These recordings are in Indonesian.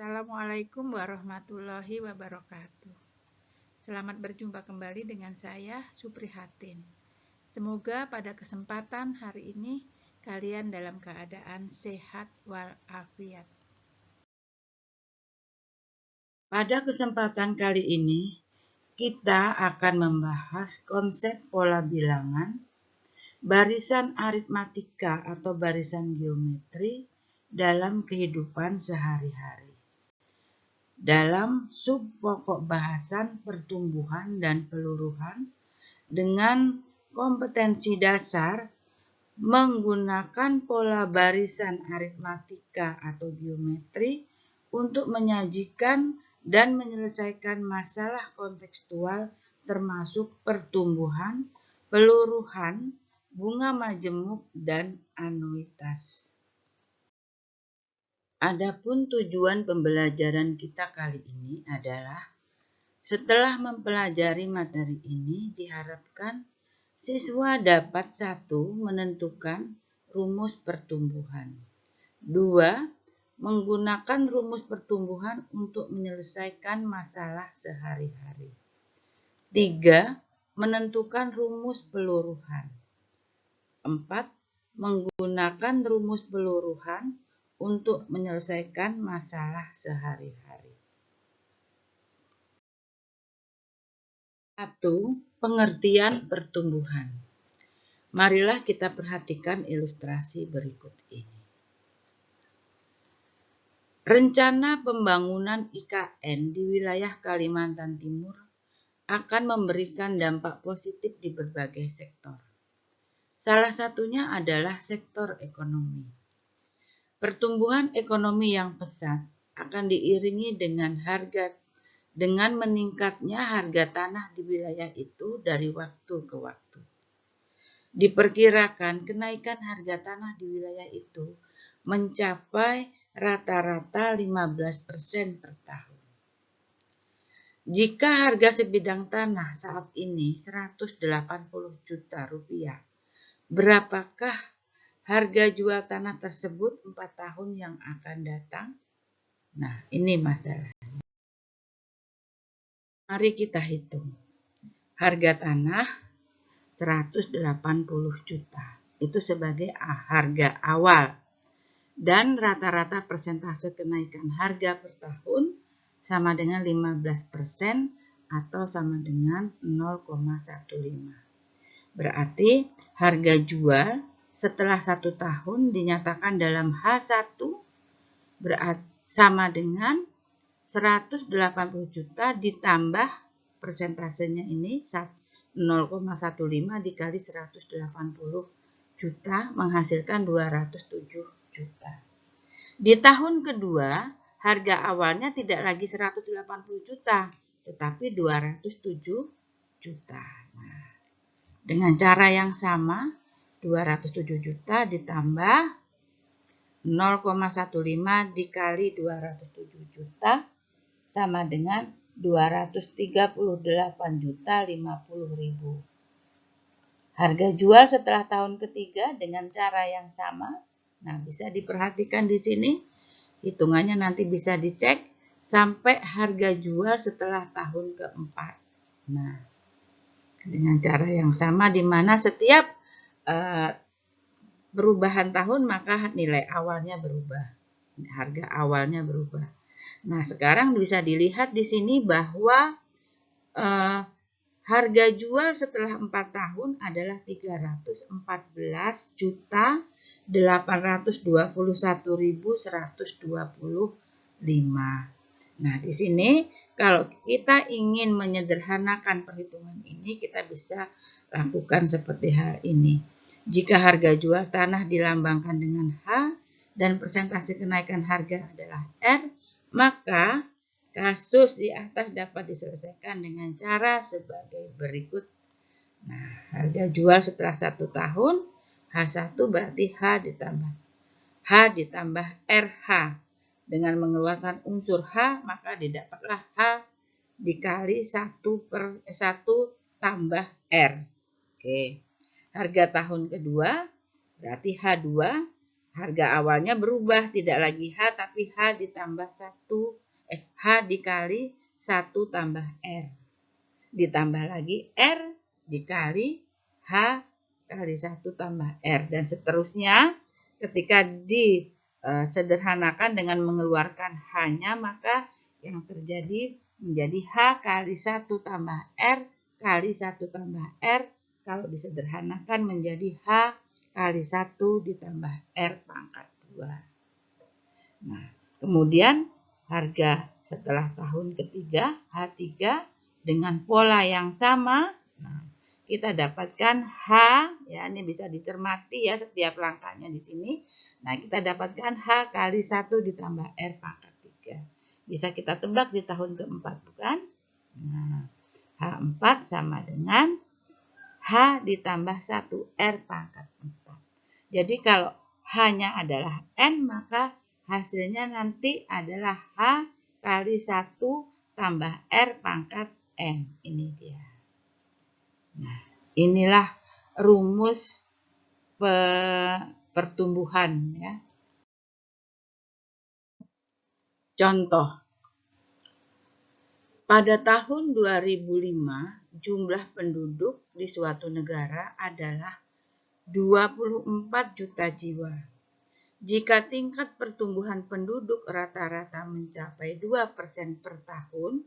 Assalamualaikum warahmatullahi wabarakatuh. Selamat berjumpa kembali dengan saya, Suprihatin. Semoga pada kesempatan hari ini kalian dalam keadaan sehat walafiat. Pada kesempatan kali ini, kita akan membahas konsep pola bilangan, barisan aritmatika atau barisan geometri dalam kehidupan sehari-hari. Dalam sub pokok bahasan pertumbuhan dan peluruhan dengan kompetensi dasar menggunakan pola barisan aritmatika atau geometri untuk menyajikan dan menyelesaikan masalah kontekstual termasuk pertumbuhan, peluruhan, bunga majemuk, dan anuitas. Adapun tujuan pembelajaran kita kali ini adalah setelah mempelajari materi ini diharapkan siswa dapat 1. Menentukan rumus pertumbuhan. 2. Menggunakan rumus pertumbuhan untuk menyelesaikan masalah sehari-hari. 3. Menentukan rumus peluruhan. 4. Menggunakan rumus peluruhan untuk menyelesaikan masalah sehari-hari. 1. Pengertian pertumbuhan. Marilah kita perhatikan ilustrasi berikut ini. Rencana pembangunan IKN di wilayah Kalimantan Timur akan memberikan dampak positif di berbagai sektor. Salah satunya adalah sektor ekonomi. Pertumbuhan ekonomi yang pesat akan diiringi dengan meningkatnya harga tanah di wilayah itu dari waktu ke waktu. Diperkirakan kenaikan harga tanah di wilayah itu mencapai rata-rata 15% per tahun. Jika harga sebidang tanah saat ini 180 juta rupiah, berapakah harga jual tanah tersebut 4 tahun yang akan datang? Nah, ini masalahnya. Mari kita hitung. Harga tanah 180 juta. Itu sebagai harga awal. Dan rata-rata persentase kenaikan harga per tahun sama dengan 15% atau sama dengan 0,15. Berarti harga jual setelah 1 tahun dinyatakan dalam H1 sama dengan 180 juta ditambah persentasenya ini 0,15 dikali 180 juta menghasilkan 207 juta. Di tahun kedua, harga awalnya tidak lagi 180 juta, tetapi 207 juta. Nah, dengan cara yang sama, 207 juta ditambah 0,15 dikali 207 juta sama dengan 238 juta 50 ribu. Harga jual setelah tahun ketiga dengan cara yang sama. Nah, bisa diperhatikan di sini. Hitungannya nanti bisa dicek sampai harga jual setelah tahun keempat. Nah, dengan cara yang sama di mana setiap perubahan tahun maka nilai awalnya berubah. Harga awalnya berubah. Nah, sekarang bisa dilihat di sini bahwa harga jual setelah 4 tahun adalah 314 juta 821.125. Nah, di sini kalau kita ingin menyederhanakan perhitungan ini, kita bisa lakukan seperti hal ini. Jika harga jual tanah dilambangkan dengan H dan persentase kenaikan harga adalah R, maka kasus di atas dapat diselesaikan dengan cara sebagai berikut. Nah, harga jual setelah 1 tahun, H1 berarti H ditambah RH. Dengan mengeluarkan unsur H, maka didapatlah H dikali 1 tambah R. Oke. Harga tahun kedua berarti H2 Harga awalnya berubah, tidak lagi H tapi H ditambah 1, H dikali 1 tambah R. Ditambah lagi R dikali H kali 1 tambah R. Dan seterusnya ketika disederhanakan dengan mengeluarkan H-nya, maka yang terjadi menjadi H kali 1 tambah R kali 1 tambah R. Kalau disederhanakan menjadi H kali 1 ditambah R pangkat 2. Nah, kemudian harga setelah tahun ketiga, H3 dengan pola yang sama. Nah, kita dapatkan H, ya ini bisa dicermati ya setiap langkahnya di sini. Nah, kita dapatkan H kali 1 ditambah R pangkat 3. Bisa kita tebak di tahun keempat, bukan? Nah, H4 sama dengan H ditambah 1 R pangkat 4. Jadi kalau H-nya adalah N, maka hasilnya nanti adalah H kali 1 tambah R pangkat N. Ini dia. Nah, inilah rumus pertumbuhan ya. Contoh. Pada tahun 2005, jumlah penduduk di suatu negara adalah 24 juta jiwa. Jika tingkat pertumbuhan penduduk rata-rata mencapai 2% per tahun,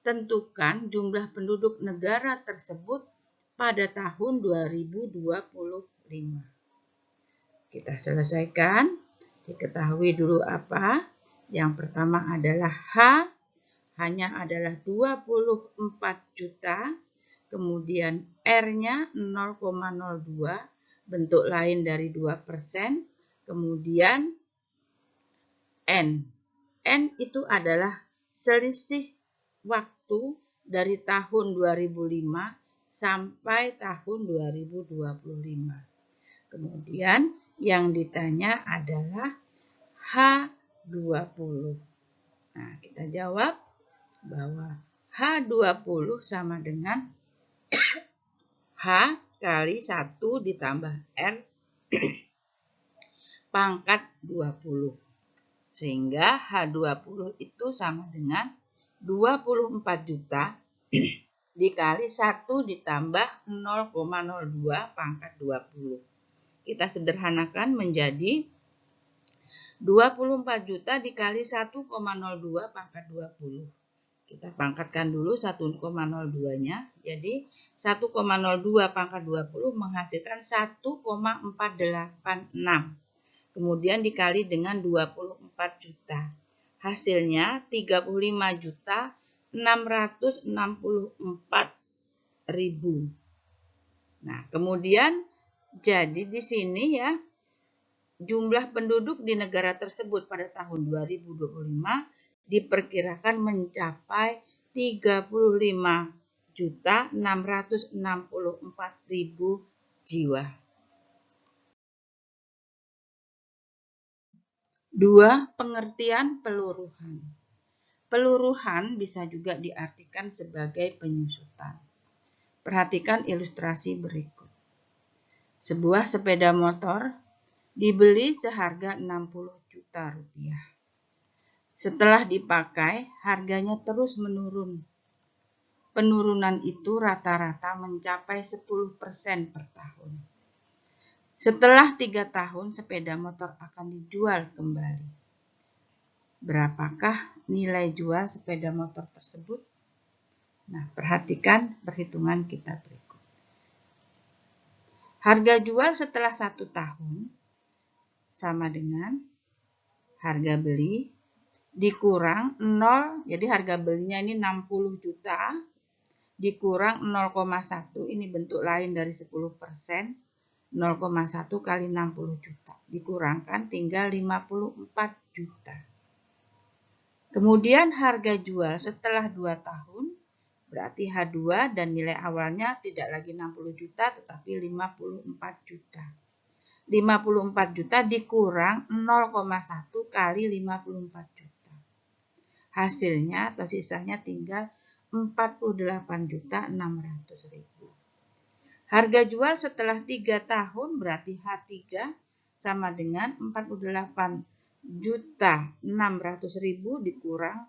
tentukan jumlah penduduk negara tersebut pada tahun 2025. Kita selesaikan. Diketahui dulu apa? Yang pertama adalah H, hanya adalah 24 juta. Kemudian R-nya 0,02, bentuk lain dari 2%. Kemudian N. N itu adalah selisih waktu dari tahun 2005 sampai tahun 2025. Kemudian yang ditanya adalah H20. Nah, kita jawab bahwa H20 sama dengan H kali 1 ditambah R pangkat 20. Sehingga H20 itu sama dengan 24 juta dikali 1 ditambah 0,02 pangkat 20. Kita sederhanakan menjadi 24 juta dikali 1,02 pangkat 20. Kita pangkatkan dulu 1,02-nya. Jadi 1,02 pangkat 20 menghasilkan 1,486. Kemudian dikali dengan 24 juta. Hasilnya 35.664.000. Nah, kemudian jadi di sini ya, jumlah penduduk di negara tersebut pada tahun 2025 diperkirakan mencapai 35.664.000 jiwa. 2. Pengertian peluruhan. Peluruhan bisa juga diartikan sebagai penyusutan. Perhatikan ilustrasi berikut. Sebuah sepeda motor dibeli seharga 60 juta rupiah. Setelah dipakai, harganya terus menurun. Penurunan itu rata-rata mencapai 10% per tahun. Setelah 3 tahun, sepeda motor akan dijual kembali. Berapakah nilai jual sepeda motor tersebut? Nah, perhatikan perhitungan kita berikut. Harga jual setelah 1 tahun sama dengan harga beli dikurang 0, jadi harga belinya ini 60 juta, dikurang 0,1, ini bentuk lain dari 10%, 0,1 kali 60 juta, dikurangkan tinggal 54 juta. Kemudian harga jual setelah 2 tahun, berarti H2 dan nilai awalnya tidak lagi 60 juta tetapi 54 juta. 54 juta dikurang 0,1 kali 54 juta. Hasilnya atau sisanya tinggal 48.600.000. Harga jual setelah 3 tahun berarti H3 sama dengan 48.600.000 dikurang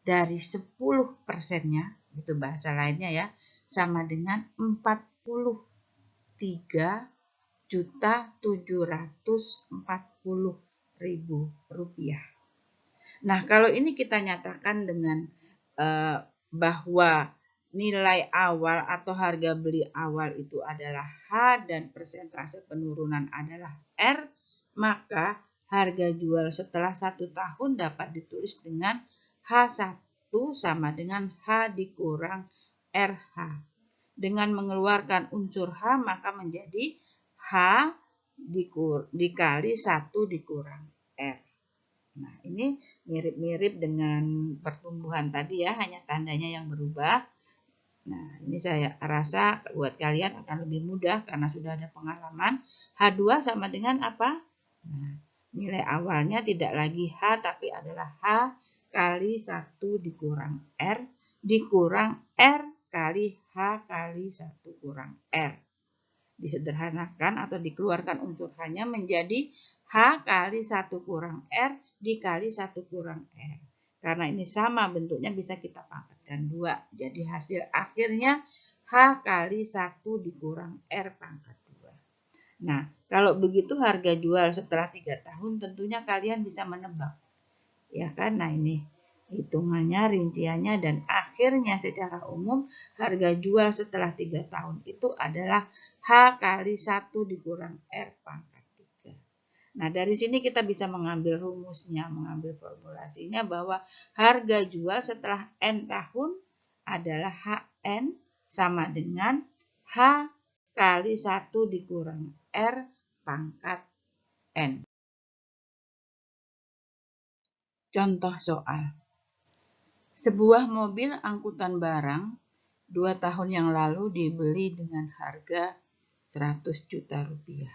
dari 10%-nya, itu bahasa lainnya ya, sama dengan 43.740.000 rupiah. Nah, kalau ini kita nyatakan dengan bahwa nilai awal atau harga beli awal itu adalah H dan persentase penurunan adalah R, maka harga jual setelah 1 tahun dapat ditulis dengan H1 sama dengan H dikurang RH. Dengan mengeluarkan unsur H maka menjadi H dikali 1 dikurang R. Nah, ini mirip-mirip dengan pertumbuhan tadi ya, hanya tandanya yang berubah. Nah, ini saya rasa buat kalian akan lebih mudah karena sudah ada pengalaman. H2 sama dengan apa? Nah, nilai awalnya tidak lagi H tapi adalah H kali 1 dikurang R dikurang R kali H kali 1 kurang R. Disederhanakan atau dikeluarkan unsur H-nya menjadi H kali 1 kurang R dikali 1 kurang R. Karena ini sama bentuknya bisa kita pangkatkan 2. Jadi hasil akhirnya H kali 1 dikurang R pangkat 2. Nah, kalau begitu harga jual setelah 3 tahun tentunya kalian bisa menebak. Ya kan? Nah, ini hitungannya, rinciannya, dan akhirnya secara umum harga jual setelah 3 tahun itu adalah H kali 1 dikurang R pangkat 3. Nah, dari sini kita bisa mengambil rumusnya, mengambil formulasinya bahwa harga jual setelah N tahun adalah HN sama dengan H kali 1 dikurang R pangkat N. Contoh soal. Sebuah mobil angkutan barang 2 tahun yang lalu dibeli dengan harga 100 juta rupiah.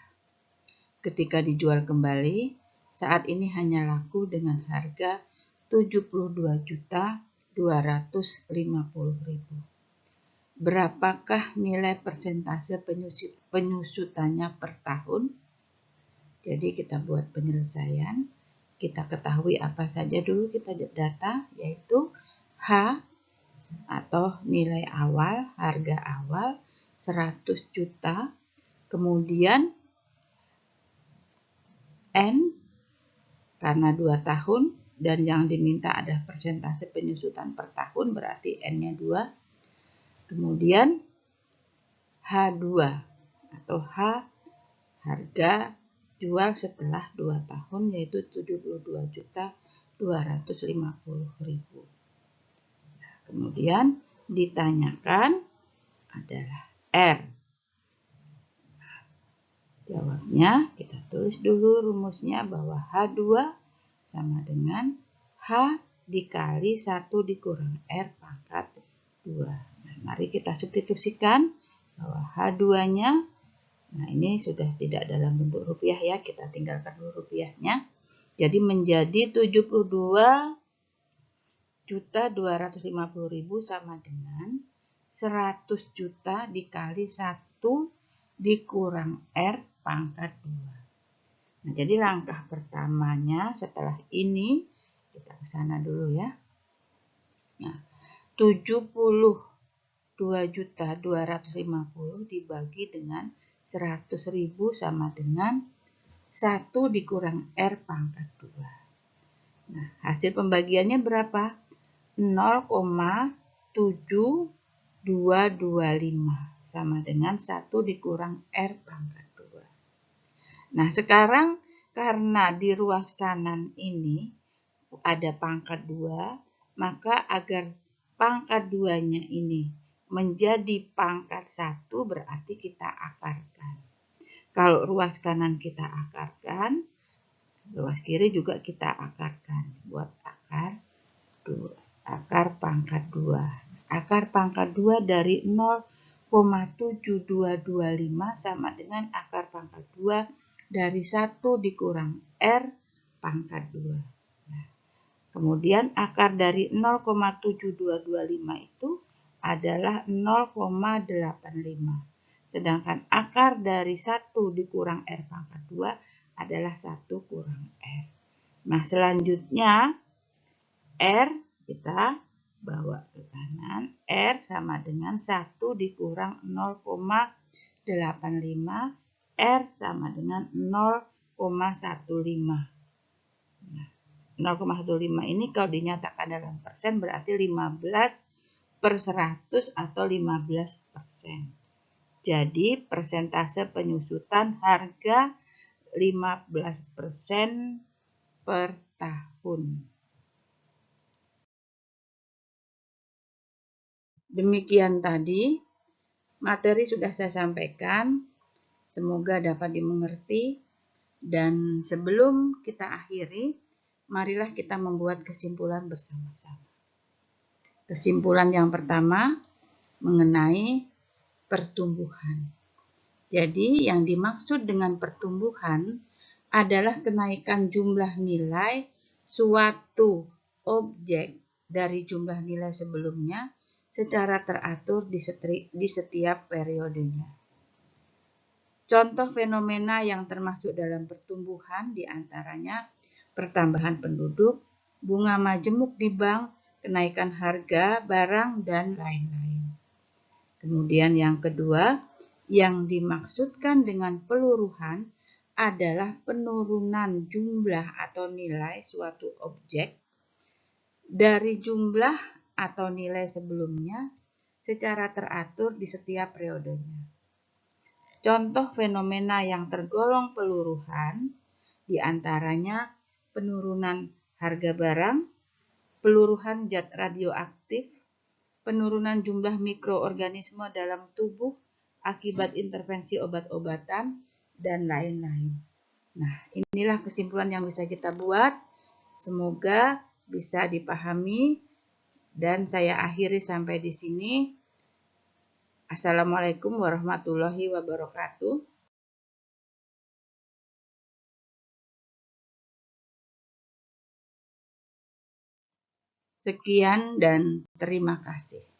Ketika dijual kembali, saat ini hanya laku dengan harga 72.250.000. Berapakah nilai persentase penyusutannya per tahun? Jadi kita buat penyelesaian. Kita ketahui apa saja dulu kita data, yaitu H atau nilai awal, harga awal 100 juta, kemudian N karena 2 tahun dan yang diminta ada persentase penyusutan per tahun berarti N-nya 2, kemudian H2 atau H harga jual setelah 2 tahun yaitu 72.250.000. Kemudian ditanyakan adalah R. Jawabnya kita tulis dulu rumusnya bahwa H2 sama dengan H dikali 1 dikurang R pangkat 2. Nah, mari kita substitusikan bahwa H2-nya, nah ini sudah tidak dalam bentuk rupiah ya, kita tinggalkan dulu rupiahnya. Jadi menjadi 72.250.000 sama dengan 100 juta dikali 1 dikurang R pangkat 2. Nah, jadi langkah pertamanya setelah ini, kita ke sana dulu ya. Nah, 72.250 dibagi dengan 100.000 sama dengan 1 dikurang R pangkat 2. Nah, hasil pembagiannya berapa? 0,7225 sama dengan 1 dikurang R pangkat 2. Nah, sekarang karena di ruas kanan ini ada pangkat 2, maka agar pangkat 2-nya ini menjadi pangkat 1 berarti kita akarkan. Kalau ruas kanan kita akarkan, ruas kiri juga kita akarkan. Buat akar 2. Akar pangkat 2. Akar pangkat 2 dari 0,7225 sama dengan akar pangkat 2 dari 1 dikurang R pangkat 2. Nah, kemudian akar dari 0,7225 itu adalah 0,85 Sedangkan akar dari 1 dikurang R pangkat 2 adalah 1 kurang R. Nah, selanjutnya R kita bawa ke kanan. R sama dengan 1 dikurang 0,85. R sama dengan 0,15. Nah, 0,15 ini kalau dinyatakan dalam persen berarti 15/100 atau 15%. Jadi persentase penyusutan harga 15% per tahun. Demikian tadi materi sudah saya sampaikan. Semoga dapat dimengerti. Dan sebelum kita akhiri, marilah kita membuat kesimpulan bersama-sama. Kesimpulan yang pertama mengenai pertumbuhan. Jadi yang dimaksud dengan pertumbuhan adalah kenaikan jumlah nilai suatu objek dari jumlah nilai sebelumnya secara teratur di setiap periodenya. Contoh fenomena yang termasuk dalam pertumbuhan diantaranya pertambahan penduduk, bunga majemuk di bank, kenaikan harga barang, dan lain-lain. Kemudian yang kedua, yang dimaksudkan dengan peluruhan adalah penurunan jumlah atau nilai suatu objek dari jumlah atau nilai sebelumnya secara teratur di setiap periodenya. Contoh fenomena yang tergolong peluruhan diantaranya penurunan harga barang, peluruhan zat radioaktif, penurunan jumlah mikroorganisme dalam tubuh akibat intervensi obat-obatan, dan lain-lain. Nah, inilah kesimpulan yang bisa kita buat. Semoga bisa dipahami dan saya akhiri sampai di sini. Assalamualaikum warahmatullahi wabarakatuh. Sekian dan terima kasih.